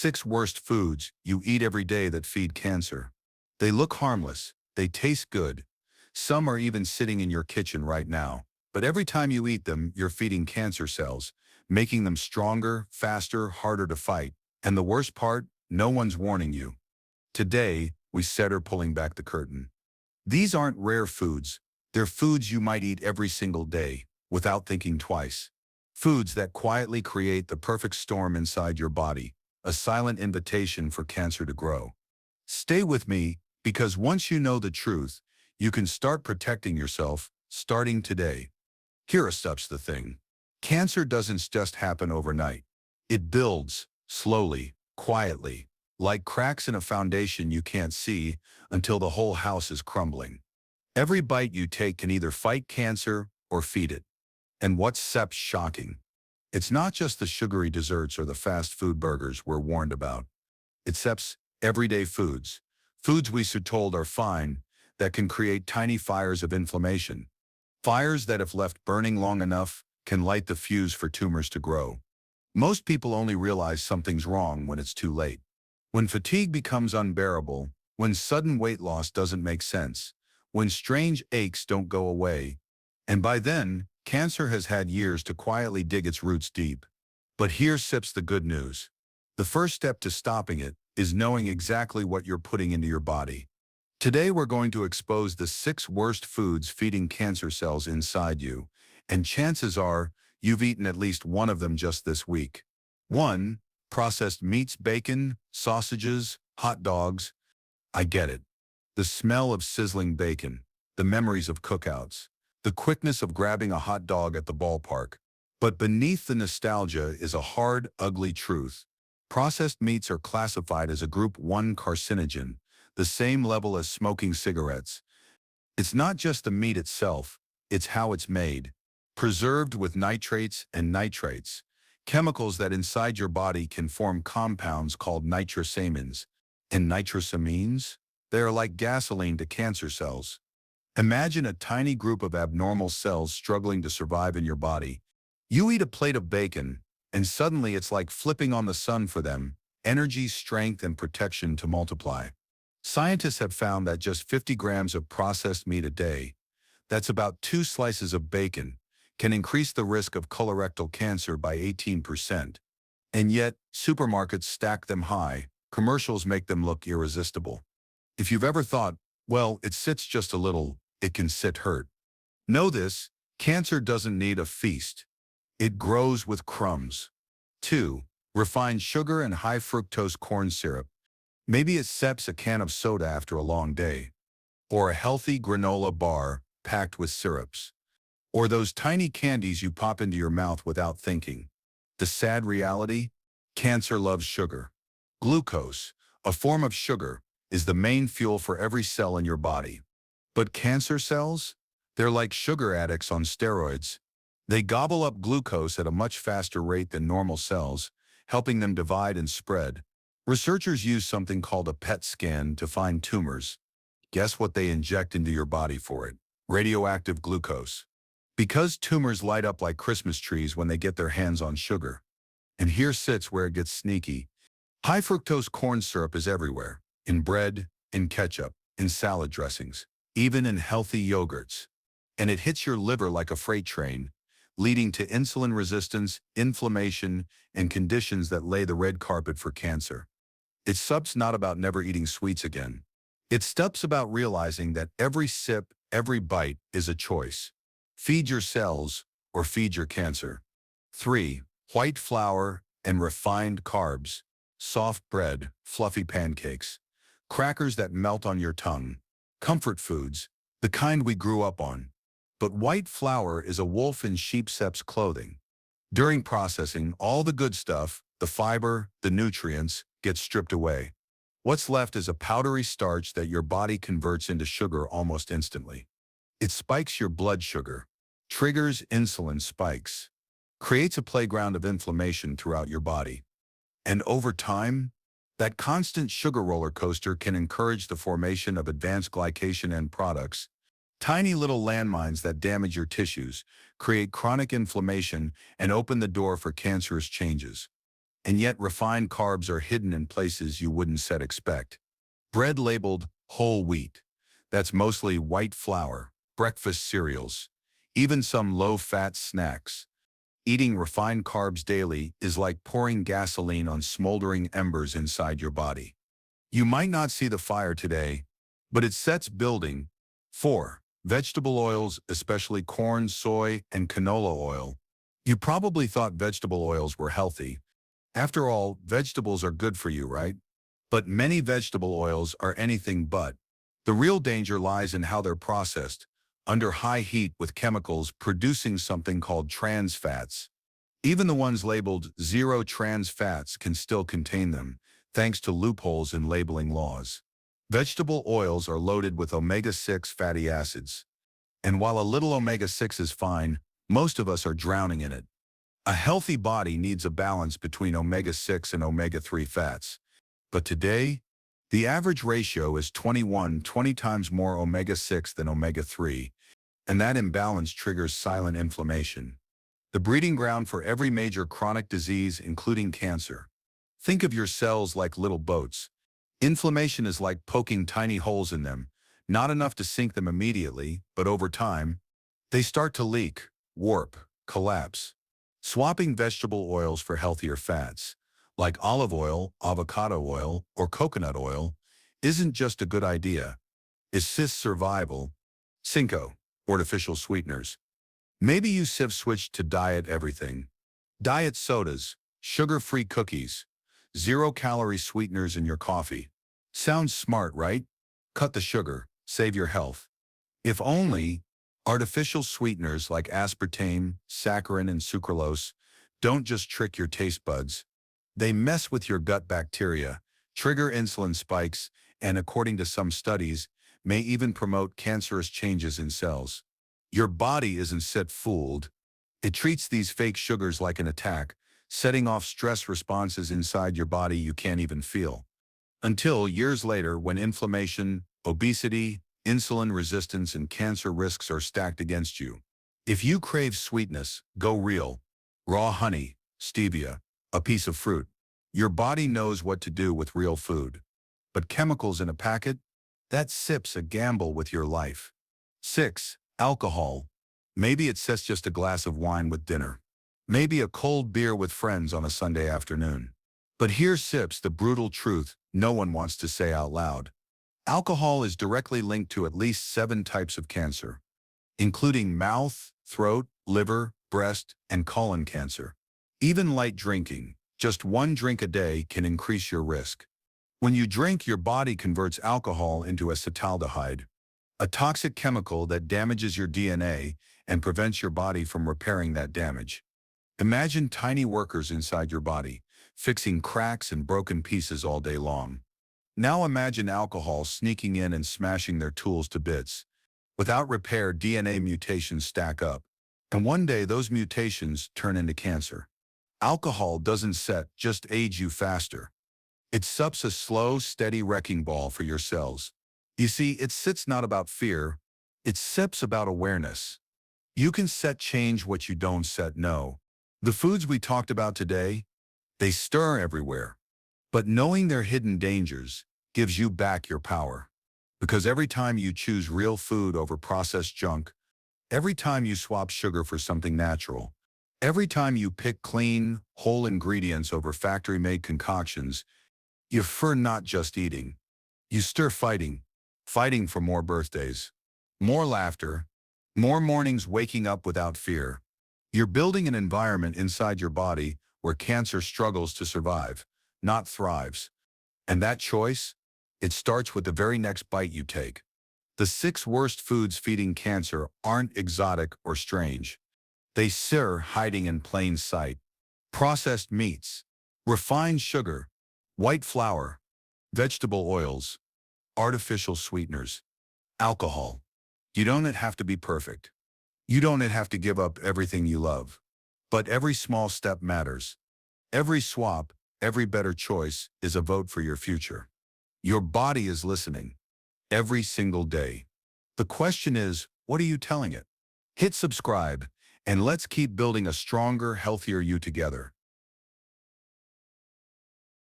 6 worst foods you eat every day that feed cancer. They look harmless, they taste good. Some are even sitting in your kitchen right now. But every time you eat them, you're feeding cancer cells, making them stronger, faster, harder to fight. And the worst part, no one's warning you. Today, we said are pulling back the curtain. These aren't rare foods. They're foods you might eat every single day, without thinking twice. Foods that quietly create the perfect storm inside your body, a silent invitation for cancer to grow. Stay with me, because once you know the truth, you can start protecting yourself, starting today. Here are steps the thing. Cancer doesn't just happen overnight. It builds, slowly, quietly, like cracks in a foundation you can't see until the whole house is crumbling. Every bite you take can either fight cancer or feed it. And what's shocking? It's not just the sugary desserts or the fast food burgers we're warned about. It's everyday foods. Foods we are told are fine, that can create tiny fires of inflammation. Fires that, if left burning long enough, can light the fuse for tumors to grow. Most people only realize something's wrong when it's too late. When fatigue becomes unbearable, when sudden weight loss doesn't make sense, when strange aches don't go away, and by then, cancer has had years to quietly dig its roots deep. But here's the good news. The first step to stopping it is knowing exactly what you're putting into your body. Today we're going to expose the 6 worst foods feeding cancer cells inside you, and chances are you've eaten at least one of them just this week. 1. Processed meats, bacon, sausages, hot dogs. I get it. The smell of sizzling bacon, the memories of cookouts, the quickness of grabbing a hot dog at the ballpark. But beneath the nostalgia is a hard, ugly truth. Processed meats are classified as a Group 1 carcinogen, the same level as smoking cigarettes. It's not just the meat itself, it's how it's made. Preserved with nitrates and nitrates, chemicals that inside your body can form compounds called nitrosamines. And nitrosamines? They are like gasoline to cancer cells. Imagine a tiny group of abnormal cells struggling to survive in your body. You eat a plate of bacon, and suddenly it's like flipping on the sun for them, energy, strength, and protection to multiply. Scientists have found that just 50 grams of processed meat a day, that's about 2 slices of bacon, can increase the risk of colorectal cancer by 18%. And yet, supermarkets stack them high, commercials make them look irresistible. If you've ever thought, well, it sits just a little, it can sit hurt. Know this, cancer doesn't need a feast. It grows with crumbs. 2. Refined sugar and high fructose corn syrup. Maybe it sips a can of soda after a long day. Or a healthy granola bar packed with syrups. Or those tiny candies you pop into your mouth without thinking. The sad reality? Cancer loves sugar. Glucose, a form of sugar, is the main fuel for every cell in your body. But cancer cells? They're like sugar addicts on steroids. They gobble up glucose at a much faster rate than normal cells, helping them divide and spread. Researchers use something called a PET scan to find tumors. Guess what they inject into your body for it? Radioactive glucose. Because tumors light up like Christmas trees when they get their hands on sugar. And here sits where it gets sneaky. High fructose corn syrup is everywhere. In bread, in ketchup, in salad dressings, even in healthy yogurts. And it hits your liver like a freight train, leading to insulin resistance, inflammation, and conditions that lay the red carpet for cancer. It's not about never eating sweets again. It's about realizing that every sip, every bite is a choice. Feed your cells or feed your cancer. 3. White flour and refined carbs. Soft bread, fluffy pancakes. Crackers that melt on your tongue. Comfort foods, the kind we grew up on. But white flour is a wolf in sheep's clothing. During processing, all the good stuff, the fiber, the nutrients, gets stripped away. What's left is a powdery starch that your body converts into sugar almost instantly. It spikes your blood sugar, triggers insulin spikes, creates a playground of inflammation throughout your body. And over time, that constant sugar roller coaster can encourage the formation of advanced glycation end products, tiny little landmines that damage your tissues, create chronic inflammation, and open the door for cancerous changes. And yet refined carbs are hidden in places you wouldn't expect. Bread labeled whole wheat. That's mostly white flour, breakfast cereals, even some low-fat snacks. Eating refined carbs daily is like pouring gasoline on smoldering embers inside your body. You might not see the fire today, but it sets building. 4. Vegetable oils, especially corn, soy, and canola oil. You probably thought vegetable oils were healthy. After all, vegetables are good for you, right? But many vegetable oils are anything but. The real danger lies in how they're processed, under high heat with chemicals producing something called trans fats. Even the ones labeled zero trans fats can still contain them, thanks to loopholes in labeling laws. Vegetable oils are loaded with omega-6 fatty acids. And while a little omega-6 is fine, most of us are drowning in it. A healthy body needs a balance between omega-6 and omega-3 fats. But today, the average ratio is 20 times more omega-6 than omega-3, and that imbalance triggers silent inflammation, the breeding ground for every major chronic disease, including cancer. Think of your cells like little boats. Inflammation is like poking tiny holes in them, not enough to sink them immediately, but over time, they start to leak, warp, collapse. Swapping vegetable oils for healthier fats, like olive oil, avocado oil, or coconut oil, isn't just a good idea. It assists survival. 5. Artificial sweeteners. Maybe you've switched to diet everything. Diet sodas, sugar-free cookies, zero-calorie sweeteners in your coffee. Sounds smart, right? Cut the sugar, save your health. If only. Artificial sweeteners like aspartame, saccharin, and sucralose don't just trick your taste buds. They mess with your gut bacteria, trigger insulin spikes, and according to some studies, may even promote cancerous changes in cells. Your body isn't fooled. It treats these fake sugars like an attack, setting off stress responses inside your body you can't even feel. Until years later, when inflammation, obesity, insulin resistance, and cancer risks are stacked against you. If you crave sweetness, go real. Raw honey, stevia, a piece of fruit. Your body knows what to do with real food. But chemicals in a packet? That sip's a gamble with your life. 6. Alcohol. Maybe it's just a glass of wine with dinner. Maybe a cold beer with friends on a Sunday afternoon. But here's the brutal truth no one wants to say out loud. Alcohol is directly linked to at least 7 types of cancer, including mouth, throat, liver, breast, and colon cancer. Even light drinking, just 1 drink a day, can increase your risk. When you drink, your body converts alcohol into acetaldehyde, a toxic chemical that damages your DNA and prevents your body from repairing that damage. Imagine tiny workers inside your body, fixing cracks and broken pieces all day long. Now imagine alcohol sneaking in and smashing their tools to bits. Without repair, DNA mutations stack up, and one day those mutations turn into cancer. Alcohol doesn't just age you faster. It sups a slow, steady wrecking ball for your cells. You see, it's not about fear, it's about awareness. You can change what you don't know. The foods we talked about today, they stir everywhere. But knowing their hidden dangers gives you back your power. Because every time you choose real food over processed junk, every time you swap sugar for something natural, every time you pick clean, whole ingredients over factory-made concoctions, you're not just eating. You stir fighting for more birthdays, more laughter, more mornings waking up without fear. You're building an environment inside your body where cancer struggles to survive, not thrives. And that choice? It starts with the very next bite you take. The 6 worst foods feeding cancer aren't exotic or strange. They hiding in plain sight. Processed meats, refined sugar, white flour, vegetable oils, artificial sweeteners, alcohol. You don't have to be perfect. You don't have to give up everything you love. But every small step matters. Every swap, every better choice is a vote for your future. Your body is listening. Every single day. The question is, what are you telling it? Hit subscribe, and let's keep building a stronger, healthier you together.